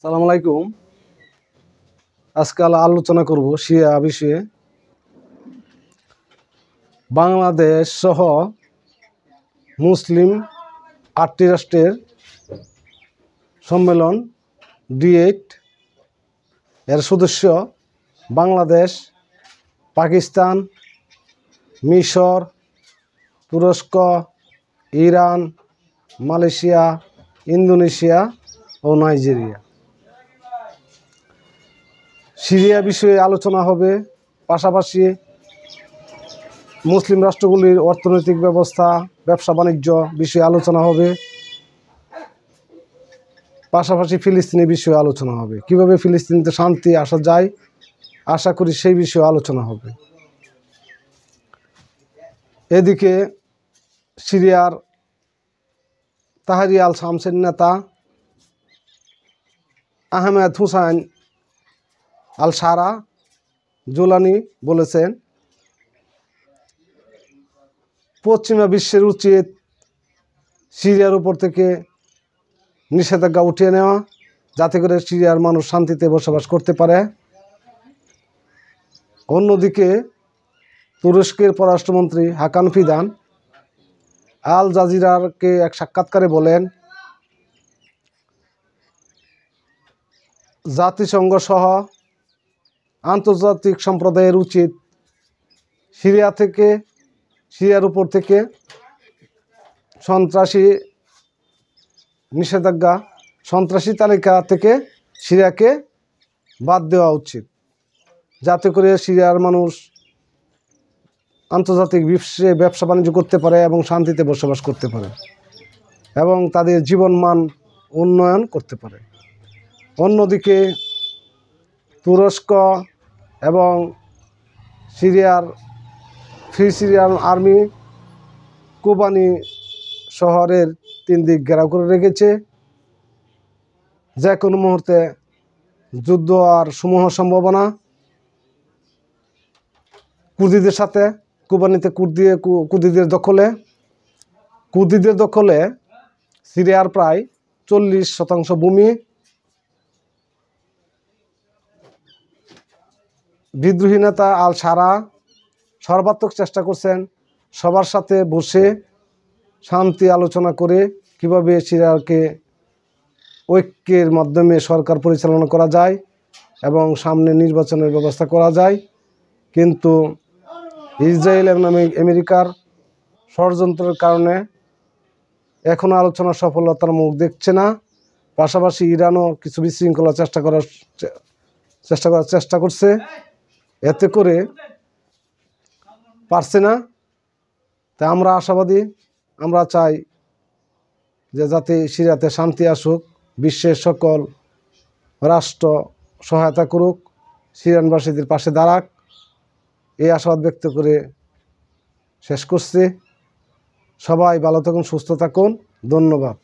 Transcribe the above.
সালাম আলাইকুম। আজকাল আলোচনা করব শিয়া বিষয়ে। বাংলাদেশ সহ মুসলিম 8টি রাষ্ট্রের সম্মেলন D8 এর সদস্য বাংলাদেশ, পাকিস্তান, মিশর, তুরস্ক, ইরান, মালয়েশিয়া, ইন্দোনেশিয়া ও নাইজেরিয়া। সিরিয়া বিষয়ে আলোচনা হবে। পাশাপাশি মুসলিম রাষ্ট্রগুলির অর্থনৈতিক ব্যবস্থা, ব্যবসা বাণিজ্য বিষয়ে আলোচনা হবে। পাশাপাশি ফিলিস্তিনি বিষয়ে আলোচনা হবে। কিভাবে ফিলিস্তিনিতে শান্তি আসা যায়, আশা করি সেই বিষয়ে আলোচনা হবে। এদিকে সিরিয়ার তাহরির আল শামসের নেতা আহমেদ হুসাইন আল শারা জুলানি বলেছেন, পশ্চিমা বিশ্বের উচিত সিরিয়ার উপর থেকে নিষেধাজ্ঞা উঠিয়ে নেওয়া, যাতে করে সিরিয়ার মানুষ শান্তিতে বসবাস করতে পারে। অন্যদিকে তুরস্কের পররাষ্ট্রমন্ত্রী হাকান ফিদান আল জাজিরাকে এক সাক্ষাৎকারে বলেন, জাতিসংঘ সহ আন্তর্জাতিক সম্প্রদায়ের উচিত সিরিয়ার উপর থেকে সন্ত্রাসী তালিকা থেকে সিরিয়াকে বাদ দেওয়া উচিত, যাতে করে সিরিয়ার মানুষ আন্তর্জাতিক বিশ্বে ব্যবসা বাণিজ্য করতে পারে এবং শান্তিতে বসবাস করতে পারে এবং তাদের জীবনমান উন্নয়ন করতে পারে। অন্যদিকে তুরস্ক এবং ফ্রি সিরিয়ান আর্মি কোবানি শহরের 3 দিক ঘেরাও করে রেখেছে। যে কোনো মুহূর্তে যুদ্ধ আর সমূহ সম্ভাবনা। কুর্দিদের সাথে কোবানিতে কুর্দিদের দখলে সিরিয়ার প্রায় 40% ভূমি। বিদ্রোহী নেতা আল শারা সর্বাত্মক চেষ্টা করছেন সবার সাথে বসে শান্তি আলোচনা করে কিভাবে সিরিয়াকে ঐক্যের মাধ্যমে সরকার পরিচালনা করা যায় এবং সামনে নির্বাচনের ব্যবস্থা করা যায়। কিন্তু ইসরায়েল এবং আমেরিকার ষড়যন্ত্রের কারণে এখনও আলোচনার সফলতার মুখ দেখছে না। পাশাপাশি ইরানও কিছু বিশৃঙ্খলা চেষ্টা করছে, এতে করে পারছে না। তাই আমরা আশাবাদী, আমরা চাই যে যাতে সিরিয়াতে শান্তি আসুক, বিশ্বের সকল রাষ্ট্র সহায়তা করুক, সিরিয়ানবাসীদের পাশে দাঁড়াক, এই আশাবাদ ব্যক্ত করে শেষ করছি। সবাই ভালো থাকুন, সুস্থ থাকুন। ধন্যবাদ।